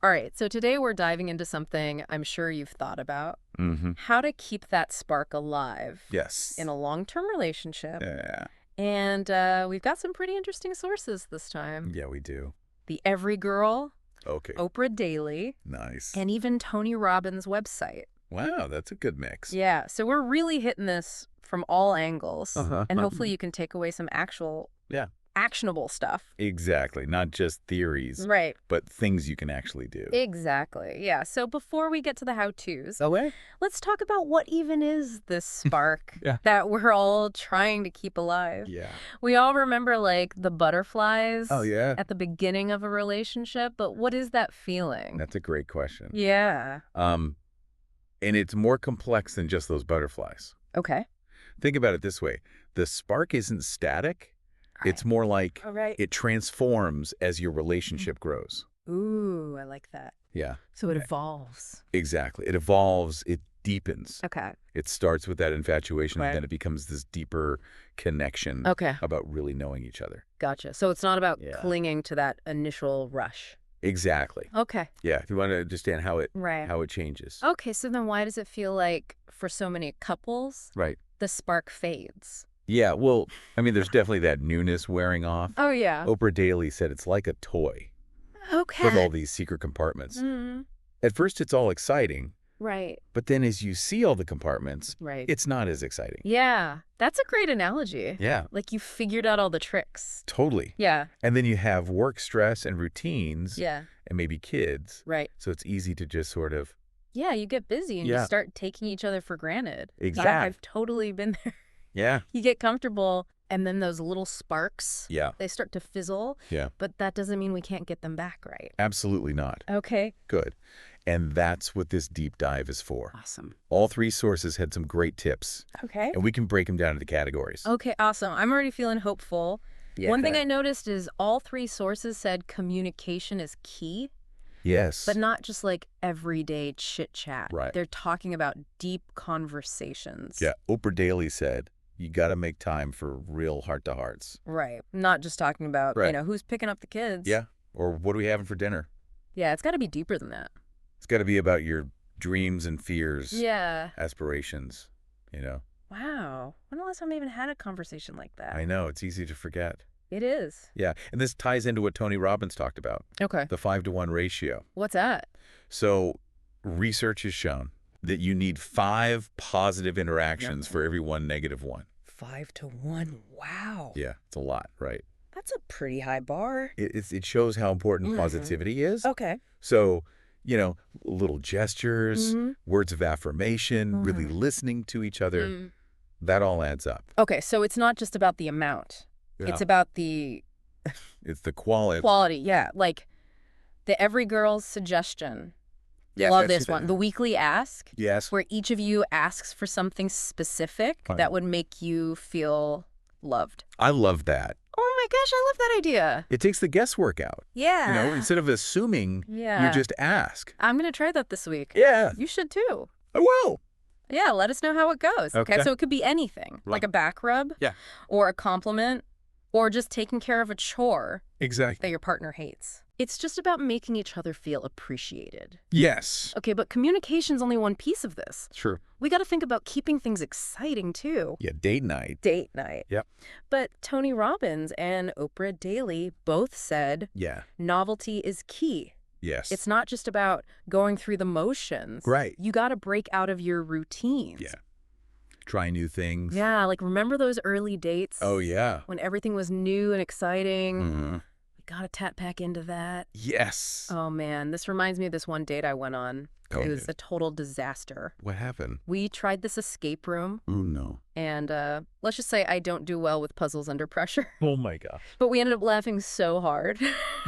All right, so today we're diving into something I'm sure you've thought about. Mm-hmm. How to keep that spark alive Yes. in a long-term relationship. Yeah. And we've got some pretty interesting sources this time. Yeah, we do. The Every Girl, Okay. Oprah Daily, Nice. and even Tony Robbins' website. Wow, that's a good mix. Yeah, so we're really hitting this from all angles. Uh-huh. And hopefully you can take away some actionable stuff. Exactly. Not just theories, Right. but things you can actually do. Exactly. Yeah. So before we get to the how-tos, Okay. let's talk about what even is this spark Yeah. that we're all trying to keep alive. Yeah. We all remember like the butterflies Oh, yeah. at the beginning of a relationship, but what is that feeling? That's a great question. Yeah. And it's more complex than just those butterflies. Okay. Think about it this way. The spark isn't static. It's more like All right. it transforms as your relationship grows. Ooh, I like that. Yeah, So it evolves. exactly. It evolves. It deepens. Okay. It starts with that infatuation, Right. and then it becomes this deeper connection Okay. about really knowing each other. Gotcha. So it's not about Yeah. clinging to that initial rush. Exactly. Okay. Yeah, if you want to understand how it Right. changes. Okay, so then why does it feel like for so many couples, Right. the spark fades? Yeah, well, I mean, there's definitely that newness wearing off. Oh, yeah. Oprah Daily said it's like a toy Okay. with all these secret compartments. Mm, At first, it's all exciting, right. but then as you see all the compartments, Right. it's not as exciting. Yeah, that's a great analogy. Yeah, Like you figured out all the tricks. totally. Yeah. And then you have work stress and routines Yeah. and maybe kids. Right. So it's easy to just sort of, Yeah, you get busy and you Yeah. start taking each other for granted. Yeah, Exactly. I've totally been there. yeah, You get comfortable and then those little sparks, yeah, they start to fizzle, yeah. but that doesn't mean we can't get them back, right? Absolutely not. Okay. Good. And that's what this deep dive is for. Awesome. All three sources had some great tips, Okay. and we can break them down into categories. Okay, awesome. I'm already feeling hopeful. Yeah. One thing I noticed is all three sources said communication is key, Yes. but not just like everyday chit chat. Right. They're talking about deep conversations. Yeah. Oprah Daily said, you got to make time for real heart-to-hearts. Right. Not just talking about, Right. who's picking up the kids. Yeah. Or what are we having for dinner? Yeah, it's got to be deeper than that. It's got to be about your dreams and fears, Yeah. aspirations, Wow. When the last time I even had a conversation like that? I know, it's easy to forget. It is. Yeah. And this ties into what Tony Robbins talked about, Okay. the 5-to-1 ratio. What's that? So research has shown that you need 5 positive interactions for every 1 negative one. 5-to-1. Wow. Yeah, it's a lot, right? That's a pretty high bar. It shows how important Mhm. positivity is. Okay. So, little gestures, Mhm. words of affirmation, really listening to each other, Mm. that all adds up. Okay, so it's not just about the amount. It's about the It's the quality. quality. Yeah, like the Every Girl's suggestion. Yes, Love I've this seen one. that. The weekly ask, Yes. where each of you asks for something specific Fine. that would make you feel loved. I love that. Oh my gosh, I love that idea. It takes the guesswork out. Yeah. Instead of assuming, Yeah. you just ask. I'm going to try that this week. Yeah, You should too. I will. Yeah, let us know how it goes. Okay. So it could be anything, like Right. a back rub, Yeah. or a compliment, or just taking care of a chore Exactly. that your partner hates. It's just about making each other feel appreciated. Yes. Okay, but communication's only one piece of this. Sure. We got to think about keeping things exciting too. Yeah, date night. Date night. Yep. But Tony Robbins and Oprah Daily both said Yeah. novelty is key. Yes. It's not just about going through the motions. Right. You got to break out of your routines. Yeah. Try new things. Yeah, like remember those early dates? Oh, yeah. When everything was new and exciting? Mm-hmm. We got to tap back into that. Yes. Oh, man. This reminds me of this one date I went on. Go It was ahead. a total disaster. What happened? We tried this escape room, Oh, no. and let's just say I don't do well with puzzles under pressure. Oh, my God. But we ended up laughing so hard.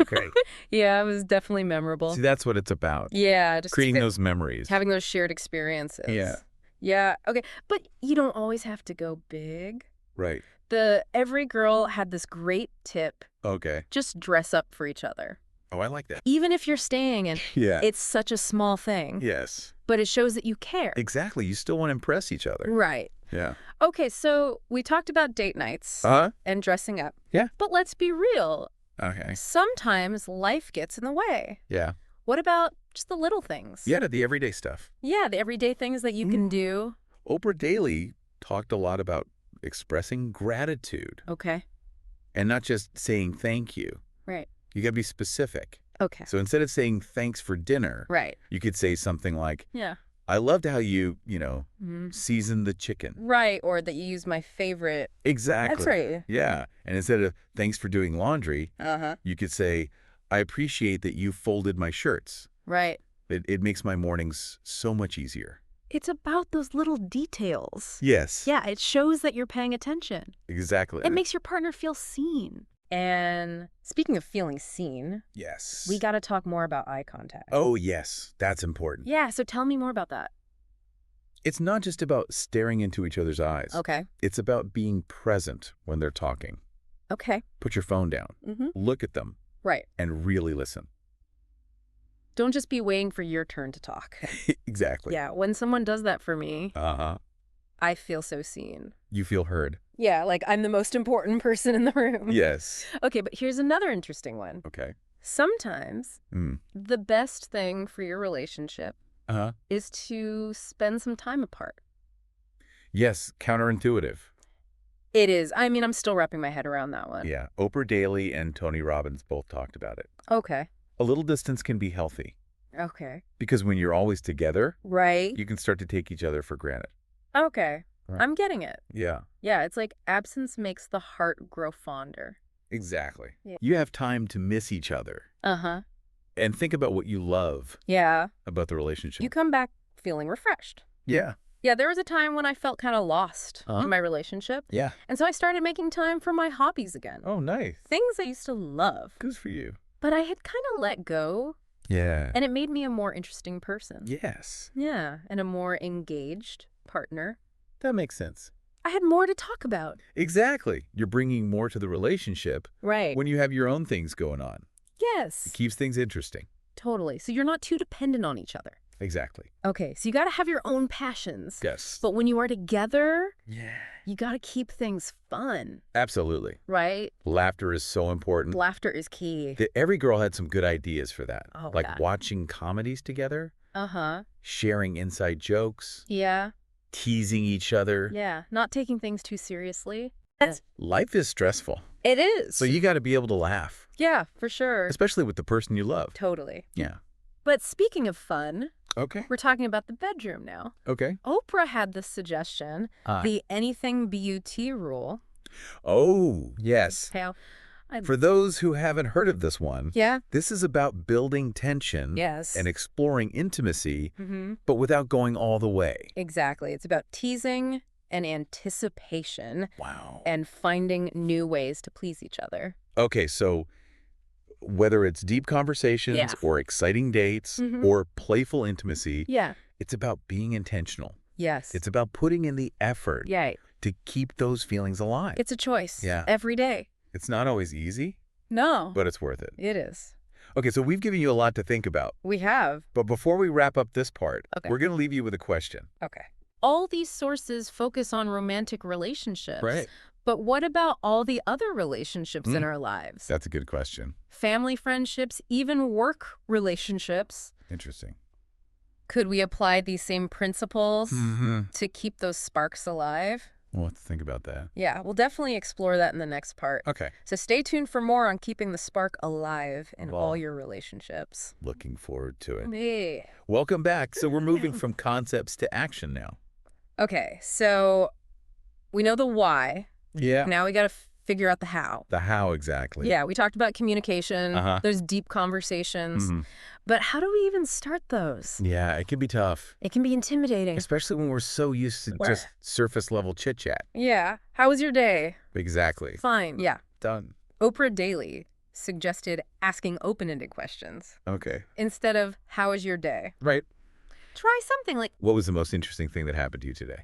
Okay. Yeah, it was definitely memorable. See, that's what it's about. Yeah, just Creating those memories. having those shared experiences. Yeah. Yeah, okay. But you don't always have to go big. Right. The Every Girl had this great tip. Okay. Just dress up for each other. Oh, I like that. Even if you're staying and Yeah. it's such a small thing, Yes. but it shows that you care. Exactly. You still want to impress each other. Right. Yeah. Okay, so we talked about date nights Uh-huh. and dressing up. Yeah. But let's be real. Okay. Sometimes life gets in the way. Yeah. What about just the little things? Yeah, the everyday stuff. Yeah, the everyday things that you can do. Oprah Daly talked a lot about expressing gratitude Okay. and not just saying thank you. Right. You got to be specific. Okay. So instead of saying thanks for dinner, Right. you could say something like, Yeah. I loved how you Mhm. seasoned the chicken. Right. Or that you use my favorite. Exactly. That's right. Yeah. And instead of thanks for doing laundry, Uh-huh. you could say, I appreciate that you folded my shirts. Right. It makes my mornings so much easier. It's about those little details. Yes. Yeah, it shows that you're paying attention. Exactly. It makes your partner feel seen. And speaking of feeling seen, Yes. we got to talk more about eye contact. Oh, yes. That's important. Yeah, so tell me more about that. It's not just about staring into each other's eyes. Okay. It's about being present when they're talking. Okay. Put your phone down. Mm-hmm. Look at them Right. and really listen. Don't just be waiting for your turn to talk. Exactly. Yeah. When someone does that for me, Uh-huh. I feel so seen. You feel heard. Yeah. Like I'm the most important person in the room. Yes. Okay. But here's another interesting one. Okay. Sometimes Mm. the best thing for your relationship Uh-huh. is to spend some time apart. Yes. Counterintuitive. It is. I mean, I'm still wrapping my head around that one. Yeah. Oprah Daly and Tony Robbins both talked about it. Okay. A little distance can be healthy Okay. because when you're always together, Right. you can start to take each other for granted. Okay. Right. I'm getting it. Yeah. Yeah. It's like absence makes the heart grow fonder. Exactly. Yeah. You have time to miss each other Uh-huh. and think about what you love Yeah. about the relationship. You come back feeling refreshed. Yeah. Yeah, there was a time when I felt kind of lost Uh-huh. in my relationship. Yeah. And so I started making time for my hobbies again. Oh, nice. Things I used to love. Good for you. But I had kind of let go, Yeah. and it made me a more interesting person. Yes. Yeah, and a more engaged partner. That makes sense. I had more to talk about. Exactly. You're bringing more to the relationship Right. when you have your own things going on. Yes. It keeps things interesting. Totally. So you're not too dependent on each other. Exactly. Okay, so you got to have your own passions. Yes. But when you are together, Yeah. you got to keep things fun, Absolutely. right? Laughter is so important. Laughter is key. Every girl had some good ideas for that. Oh, like yeah. watching comedies together, Uh-huh. sharing inside jokes, Yeah. teasing each other. Yeah. Not taking things too seriously. Life is stressful. It is. So you got to be able to laugh, Yeah, for sure. especially with the person you love. Totally. Yeah. But speaking of fun, Okay. we're talking about the bedroom now. Okay. Oprah had this suggestion, Ah. the anything but rule. Oh, yes. How? For those who haven't heard of this one, Yeah. this is about building tension Yes. and exploring intimacy, Mm-hmm. but without going all the way. Exactly. It's about teasing and anticipation Wow. and finding new ways to please each other. Okay, so whether it's deep conversations Yeah. or exciting dates Mhm. or playful intimacy, Yeah. it's about being intentional. Yes. It's about putting in the effort yeah. to keep those feelings alive. It's a choice. Yeah. Every day. It's not always easy, No. but it's worth it. It is. Okay, so we've given you a lot to think about. We have. But before we wrap up this part, Okay. we're going to leave you with a question. Okay. All these sources focus on romantic relationships. Right. But what about all the other relationships in Mm. our lives? That's a good question. Family friendships, even work relationships. Interesting. Could we apply these same principles Mm-hmm. to keep those sparks alive? We'll have to think about that. Yeah, we'll definitely explore that in the next part. Okay. So stay tuned for more on keeping the spark alive in Well. all your relationships. Looking forward to it. Yeah. Welcome back. So we're moving from concepts to action now. Okay, so we know the why. Yeah. Now we got to figure out the how. The how exactly. Yeah, we talked about communication. Uh-huh. There's deep conversations. Mhm. But how do we even start those? Yeah, it can be tough, It can be intimidating. especially when we're so used to Where? just surface level chit chat. Yeah. How was your day? Exactly. Fine. Yeah. Done. Oprah Daly suggested asking open-ended questions Okay. instead of how was your day? Right. Try something like, What was the most interesting thing that happened to you today?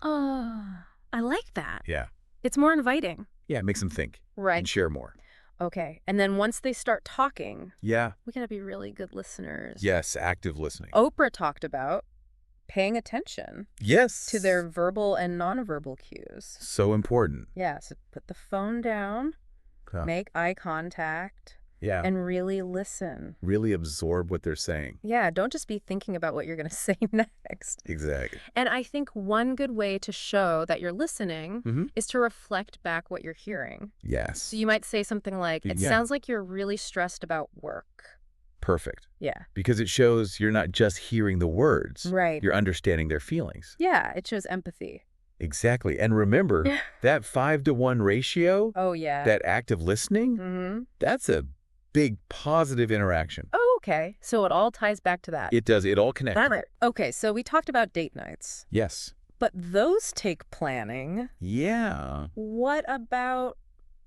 I like that. Yeah. it's more inviting. Yeah, it makes them think Right. and share more. Okay. And then once they start talking, Yeah. we got to be really good listeners. Yes, active listening. Oprah talked about paying attention Yes. to their verbal and nonverbal cues. So important. Yeah, so put the phone down, Yeah. make eye contact, Yeah. and really listen. Really absorb what they're saying. Yeah, don't just be thinking about what you're going to say next. Exactly. And I think one good way to show that you're listening Mhm. is to reflect back what you're hearing. Yes. So you might say something like, it Yeah. sounds like you're really stressed about work. Perfect. Yeah. Because it shows you're not just hearing the words. Right. You're understanding their feelings. Yeah, it shows empathy. Exactly. And remember, Yeah. that 5-to-1 ratio, Oh, yeah. that active listening, Mm-hmm. that's a big positive interaction. Oh, okay. So it all ties back to that. It does. It all connects. Okay, so we talked about date nights, Yes. but those take planning. Yeah. What about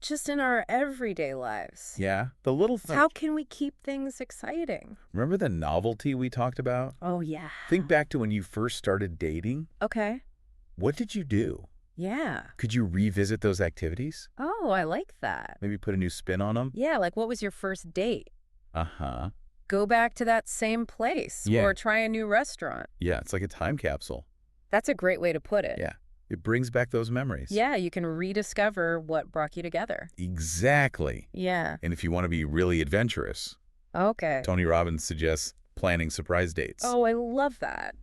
just in our everyday lives? Yeah. The little thing. How can we keep things exciting? Remember the novelty we talked about? Oh, yeah. Think back to when you first started dating. Okay. What did you do? Yeah. Could you revisit those activities? Oh, I like that. Maybe put a new spin on them? Yeah, like what was your first date? Uh-huh. Go back to that same place Yeah. or try a new restaurant. Yeah, it's like a time capsule. That's a great way to put it. Yeah. It brings back those memories. Yeah, you can rediscover what brought you together. Exactly. Yeah. And if you want to be really adventurous, Okay. Tony Robbins suggests planning surprise dates. Oh, I love that.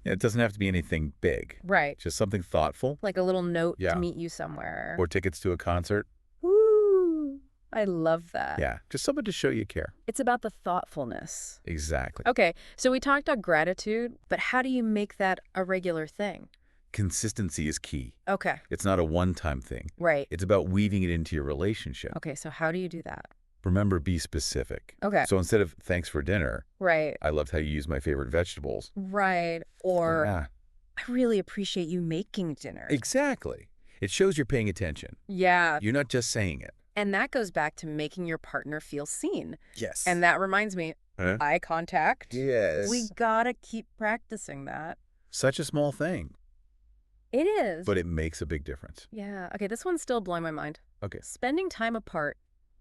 It doesn't have to be anything big. Right. Just something thoughtful. Like a little note Yeah. to meet you somewhere. Or tickets to a concert. Woo! I love that. Yeah. Just something to show you care. It's about the thoughtfulness. Exactly. Okay, so we talked about gratitude, but how do you make that a regular thing? Consistency is key. Okay, It's not a one-time thing. right. It's about weaving it into your relationship. Okay, so how do you do that? Remember, be specific. Okay. So instead of thanks for dinner, Right. I loved how you used my favorite vegetables. Right. Or Yeah. I really appreciate you making dinner. Exactly. It shows you're paying attention. Yeah. You're not just saying it. And that goes back to making your partner feel seen. Yes. And that reminds me, Huh? eye contact. Yes. We gotta keep practicing that. Such a small thing, It is. but it makes a big difference. Yeah. Okay, this one's still blowing my mind. Okay. Spending time apart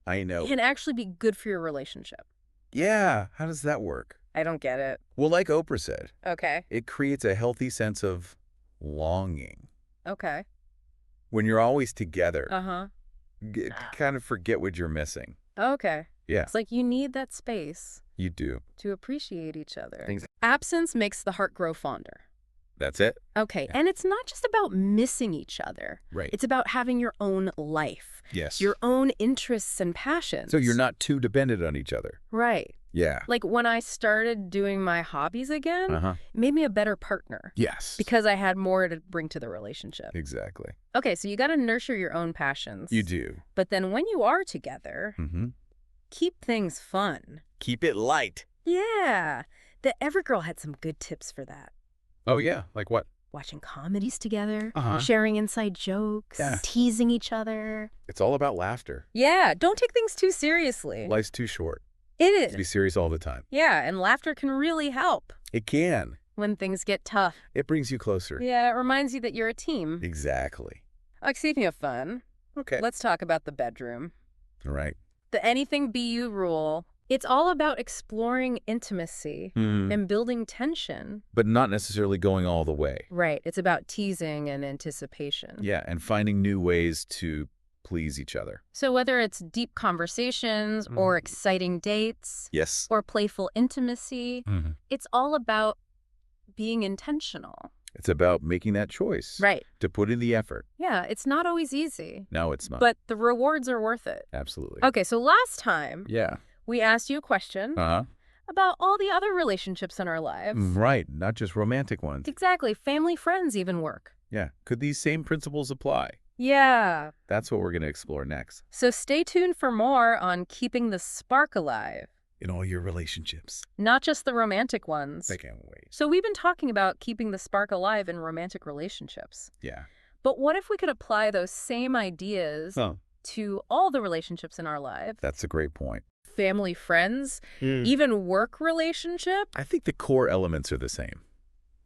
I know. can actually be good for your relationship. Yeah. How does that work? I don't get it. Well, like Oprah said, Okay. it creates a healthy sense of longing. Okay. When you're always together, Uh-huh. kind of forget what you're missing. Okay. Yeah, It's like you need that space you do. to appreciate each other. Things- Absence makes the heart grow fonder. That's it. Okay. Yeah. And it's not just about missing each other. Right. It's about having your own life, Yes. your own interests and passions. So you're not too dependent on each other. Right. Yeah. Like when I started doing my hobbies again, Uh-huh. it made me a better partner Yes. because I had more to bring to the relationship. Exactly. Okay, so you got to nurture your own passions. You do. But then when you are together, Mm-hmm. keep things fun. Keep it light. Yeah. The Evergirl had some good tips for that. Oh, yeah. Like what? Watching comedies together, Uh-huh. sharing inside jokes, Yeah. teasing each other. It's all about laughter. Yeah, don't take things too seriously. Life's too short It to be is. serious all the time. Yeah, and laughter can really help It can. when things get tough. It brings you closer. Yeah, it reminds you that you're a team. Exactly. Speaking of fun, Okay. let's talk about the bedroom. All right. The anything BU rule. It's all about exploring intimacy and building tension. But not necessarily going all the way. Right. It's about teasing and anticipation. Yeah, and finding new ways to please each other. So whether it's deep conversations or exciting dates Yes. or playful intimacy, it's all about being intentional. It's about making that choice. Right. To put in the effort. Yeah, it's not always easy, No, it's not. but the rewards are worth it. Absolutely. Okay, so last time Yeah. we asked you a question Uh-huh. about all the other relationships in our lives. Right. Not just romantic ones. Exactly. Family, friends even work. Yeah. Could these same principles apply? Yeah. That's what we're going to explore next. So stay tuned for more on keeping the spark alive, In all your relationships. not just the romantic ones. I can't wait. So we've been talking about keeping the spark alive in romantic relationships. Yeah. But what if we could apply those same ideas Oh, to all the relationships in our lives? that's a great point. Family, friends, even work relationship? I think the core elements are the same.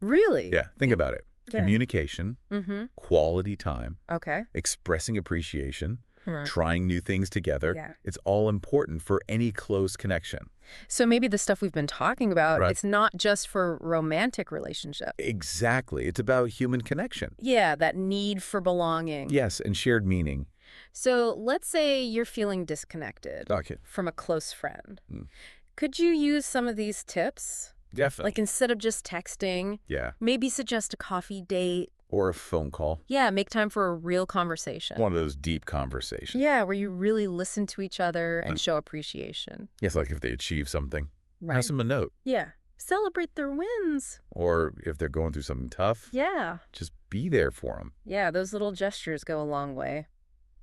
Really? Yeah. Think about it. Okay. Communication, Mm-hmm. quality time, Okay. expressing appreciation, Hmm. trying new things together. Yeah. It's all important for any close connection. So maybe the stuff we've been talking about, Right. it's not just for romantic relationships. Exactly. It's about human connection. Yeah, that need for belonging. Yes, and shared meaning. So let's say you're feeling disconnected Okay. from a close friend. Mm. Could you use some of these tips? Definitely. Like instead of just texting, Yeah. maybe suggest a coffee date. Or a phone call. Yeah, make time for a real conversation. One of those deep conversations. Yeah, where you really listen to each other and Mm. show appreciation. Yes, like if they achieve something, Right. pass them a note. Yeah. Celebrate their wins. Or if they're going through something tough, Yeah. just be there for them. Yeah, those little gestures go a long way.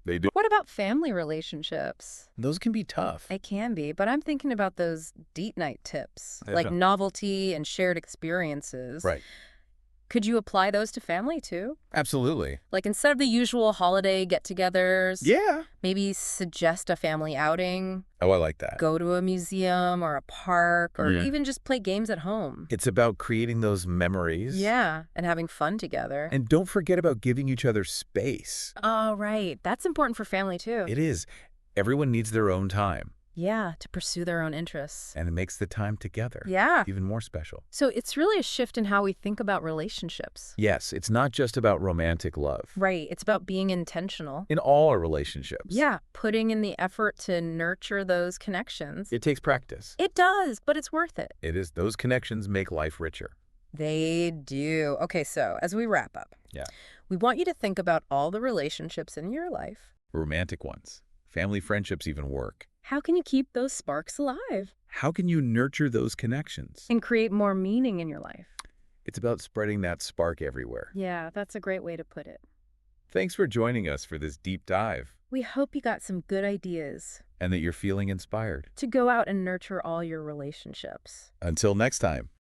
They do. What about family relationships? Those can be tough. It can be, but I'm thinking about those date night tips, like Definitely. novelty and shared experiences. Right. Could you apply those to family too? Absolutely. Like instead of the usual holiday get-togethers, Yeah. maybe suggest a family outing, Oh, I like that. go to a museum or a park, or Yeah. even just play games at home. It's about creating those memories. Yeah, and having fun together. And don't forget about giving each other space. Oh, right. That's important for family too. It is. Everyone needs their own time. Yeah, to pursue their own interests. And it makes the time together Yeah. even more special. So it's really a shift in how we think about relationships. Yes, it's not just about romantic love. Right. It's about being intentional. In all our relationships. Yeah, putting in the effort to nurture those connections. It takes practice. It does, but it's worth it. It is. Those connections make life richer. They do. Okay, so as we wrap up, Yeah. we want you to think about all the relationships in your life. Romantic ones. Family friendships even work. How can you keep those sparks alive How can you nurture those connections? and create more meaning in your life? It's about spreading that spark everywhere. Yeah, that's a great way to put it. Thanks for joining us for this deep dive We hope you got some good ideas and that you're feeling inspired. to go out and nurture all your relationships. Until next time.